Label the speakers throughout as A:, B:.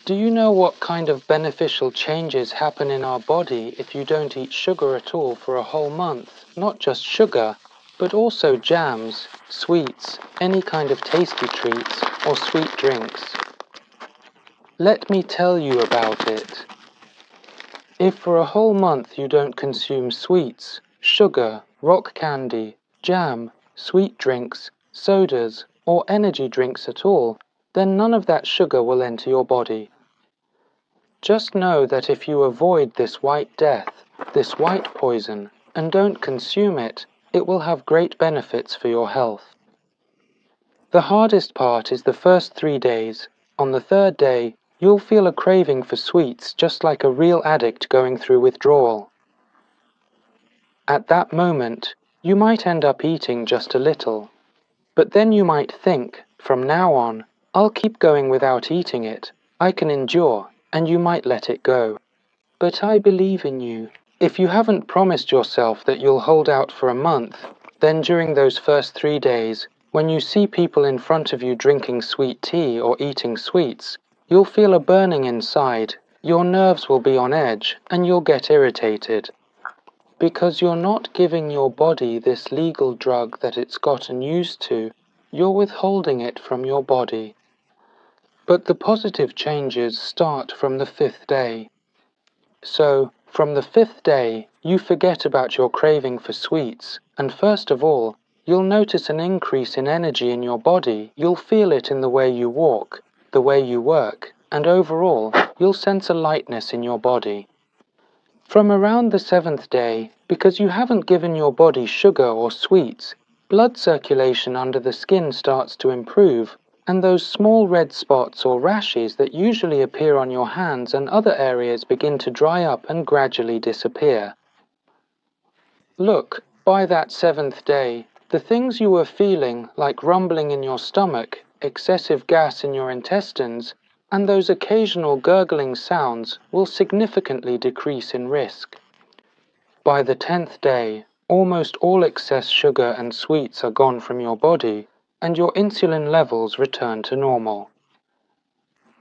A: Do you know what kind of beneficial changes happen in our body if you don't eat sugar at all for a whole month? Not just sugar, but also jams, sweets, any kind of tasty treats, or sweet drinks. Let me tell you about it. If for a whole month you don't consume sweets, sugar, rock candy, jam, sweet drinks, sodas, or energy drinks at all, then none of that sugar will enter your body. Just know that if you avoid this white death, this white poison, and don't consume it, it will have great benefits for your health. The hardest part is the first 3 days. On the third day, you'll feel a craving for sweets just like a real addict going through withdrawal. At that moment, you might end up eating just a little. But then you might think, from now on, I'll keep going without eating it. I can endure, and you might let it go. But I believe in you. If you haven't promised yourself that you'll hold out for a month, then during those first 3 days, when you see people in front of you drinking sweet tea or eating sweets, you'll feel a burning inside, your nerves will be on edge, and you'll get irritated. Because you're not giving your body this legal drug that it's gotten used to, you're withholding it from your body. But the positive changes start from the 5th day. So, from the 5th day, you forget about your craving for sweets, and first of all, you'll notice an increase in energy in your body. You'll feel it in the way you walk, the way you work, and overall, you'll sense a lightness in your body. From around the 7th day, because you haven't given your body sugar or sweets, blood circulation under the skin starts to improve, and those small red spots or rashes that usually appear on your hands and other areas begin to dry up and gradually disappear. Look, by that 7th day, the things you were feeling, like rumbling in your stomach, excessive gas in your intestines, and those occasional gurgling sounds will significantly decrease in risk. By the 10th day, almost all excess sugar and sweets are gone from your body, and your insulin levels return to normal.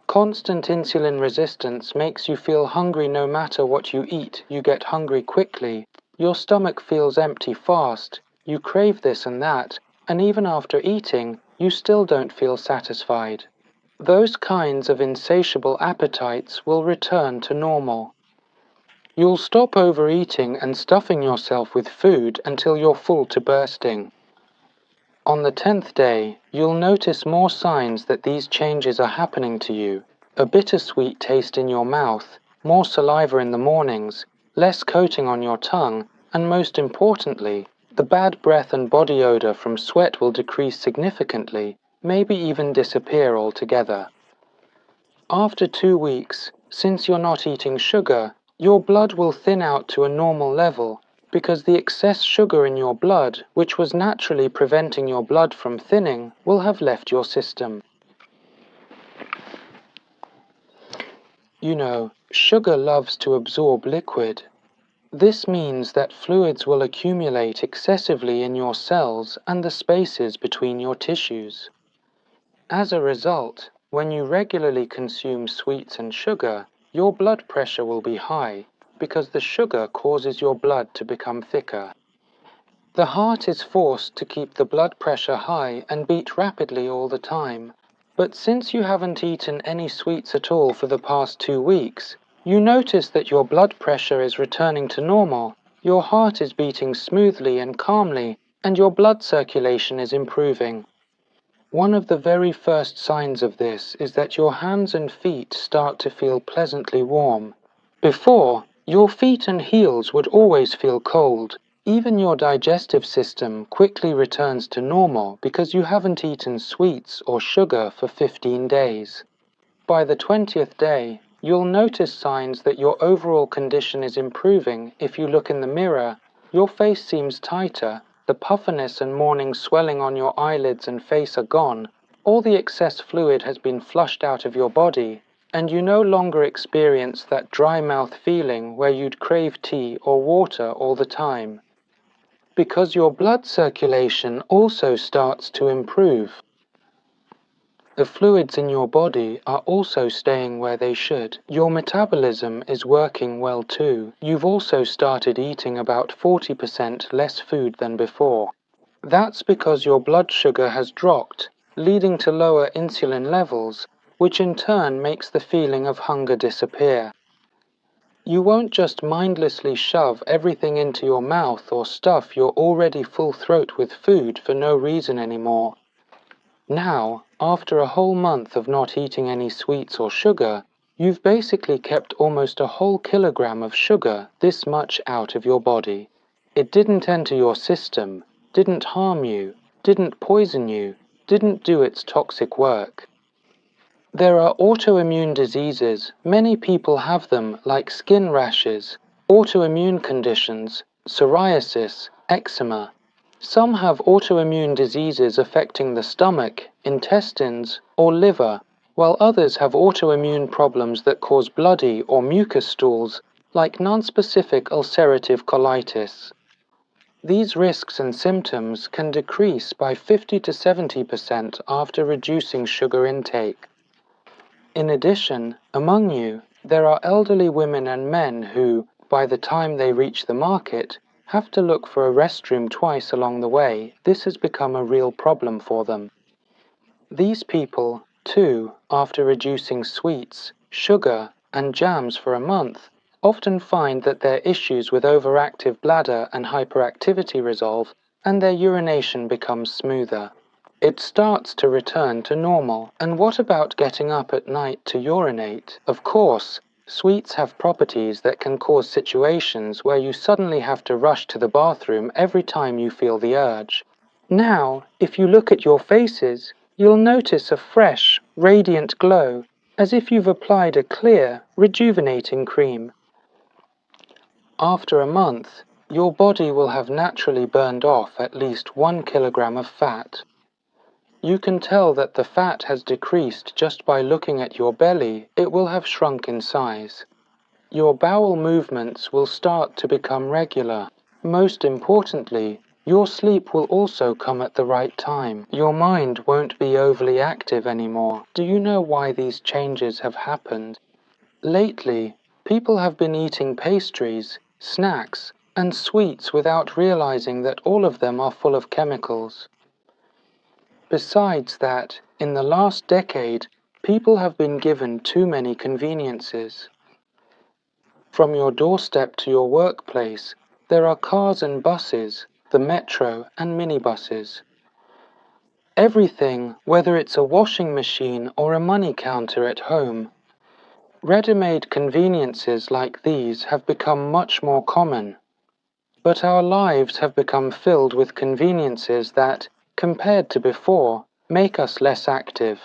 A: Constant insulin resistance makes you feel hungry no matter what you eat. You get hungry quickly, your stomach feels empty fast, you crave this and that, and even after eating, you still don't feel satisfied. Those kinds of insatiable appetites will return to normal. You'll stop overeating and stuffing yourself with food until you're full to bursting. On the 10th day, you'll notice more signs that these changes are happening to you. A bittersweet taste in your mouth, more saliva in the mornings, less coating on your tongue, and most importantly, the bad breath and body odor from sweat will decrease significantly, maybe even disappear altogether. After 2 weeks, since you're not eating sugar, your blood will thin out to a normal level, because the excess sugar in your blood, which was naturally preventing your blood from thinning, will have left your system. You know, sugar loves to absorb liquid. This means that fluids will accumulate excessively in your cells and the spaces between your tissues. As a result, when you regularly consume sweets and sugar, your blood pressure will be high, because the sugar causes your blood to become thicker. The heart is forced to keep the blood pressure high and beat rapidly all the time. But since you haven't eaten any sweets at all for the past 2 weeks, you notice that your blood pressure is returning to normal, your heart is beating smoothly and calmly, and your blood circulation is improving. One of the very first signs of this is that your hands and feet start to feel pleasantly warm. Before, your feet and heels would always feel cold. Even your digestive system quickly returns to normal because you haven't eaten sweets or sugar for 15 days. By the 20th day, you'll notice signs that your overall condition is improving. If you look in the mirror, your face seems tighter, the puffiness and morning swelling on your eyelids and face are gone, all the excess fluid has been flushed out of your body, and you no longer experience that dry mouth feeling where you'd crave tea or water all the time. Because your blood circulation also starts to improve. The fluids in your body are also staying where they should. Your metabolism is working well too. You've also started eating about 40% less food than before. That's because your blood sugar has dropped, leading to lower insulin levels, which in turn makes the feeling of hunger disappear. You won't just mindlessly shove everything into your mouth or stuff your already full throat with food for no reason anymore. Now, after a whole month of not eating any sweets or sugar, you've basically kept almost a whole kilogram of sugar this much out of your body. It didn't enter your system, didn't harm you, didn't poison you, didn't do its toxic work. There are autoimmune diseases. Many people have them, like skin rashes, autoimmune conditions, psoriasis, eczema. Some have autoimmune diseases affecting the stomach, intestines, or liver, while others have autoimmune problems that cause bloody or mucus stools, like nonspecific ulcerative colitis. These risks and symptoms can decrease by 50 to 70% after reducing sugar intake. In addition, among you, there are elderly women and men who, by the time they reach the market, have to look for a restroom twice along the way. This has become a real problem for them. These people, too, after reducing sweets, sugar, and jams for a month, often find that their issues with overactive bladder and hyperactivity resolve, and their urination becomes smoother. It starts to return to normal. And what about getting up at night to urinate? Of course, sweets have properties that can cause situations where you suddenly have to rush to the bathroom every time you feel the urge. Now, if you look at your faces, you'll notice a fresh, radiant glow, as if you've applied a clear, rejuvenating cream. After a month, your body will have naturally burned off at least 1 kilogram of fat. You can tell that the fat has decreased just by looking at your belly. It will have shrunk in size. Your bowel movements will start to become regular. Most importantly, your sleep will also come at the right time. Your mind won't be overly active anymore. Do you know why these changes have happened? Lately, people have been eating pastries, snacks, and sweets without realizing that all of them are full of chemicals. Besides that, in the last decade, people have been given too many conveniences. From your doorstep to your workplace, there are cars and buses, the metro and minibuses. Everything, whether it's a washing machine or a money counter at home. Ready-made conveniences like these have become much more common. But our lives have become filled with conveniences that, compared to before, make us less active.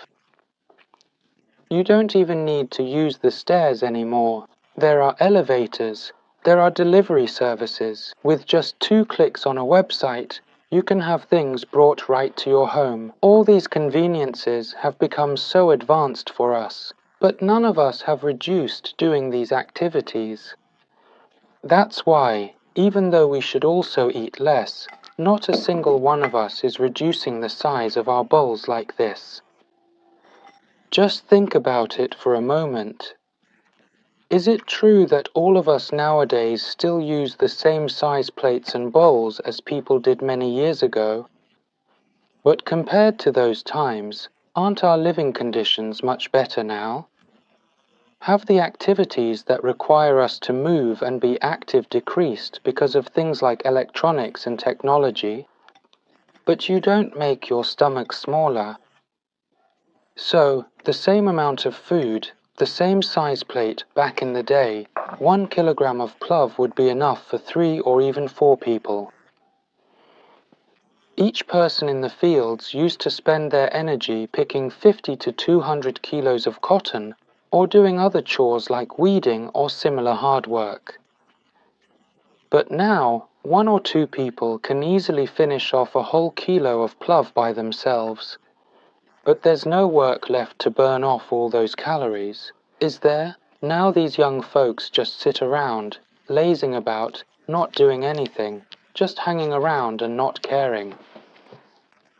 A: You don't even need to use the stairs anymore. There are elevators. There are delivery services. With just 2 clicks on a website, you can have things brought right to your home. All these conveniences have become so advanced for us, but none of us have reduced doing these activities. That's why, even though we should also eat less, not a single one of us is reducing the size of our bowls like this. Just think about it for a moment. Is it true that all of us nowadays still use the same size plates and bowls as people did many years ago? But compared to those times, aren't our living conditions much better now? Have the activities that require us to move and be active decreased because of things like electronics and technology? But you don't make your stomach smaller. So, the same amount of food, the same size plate back in the day, 1 kilogram of plov would be enough for 3 or even 4 people. Each person in the fields used to spend their energy picking 50 to 200 kilos of cotton or doing other chores like weeding or similar hard work. But now, 1 or 2 people can easily finish off a whole kilo of plov by themselves. But there's no work left to burn off all those calories, is there? Now these young folks just sit around, lazing about, not doing anything, just hanging around and not caring.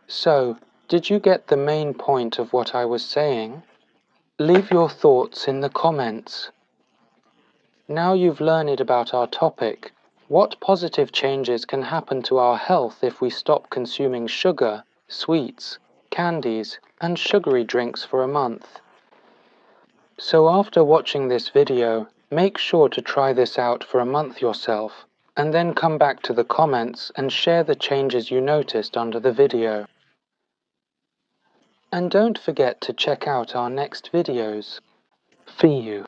A: So, Did you get the main point of what I was saying? Leave your thoughts in the comments. Now you've learned about our topic, what positive changes can happen to our health if we stop consuming sugar, sweets, candies, and sugary drinks for a month. So after watching this video, make sure to try this out for a month yourself, and then come back to the comments and share the changes you noticed under the video. And don't forget to check out our next videos. See you.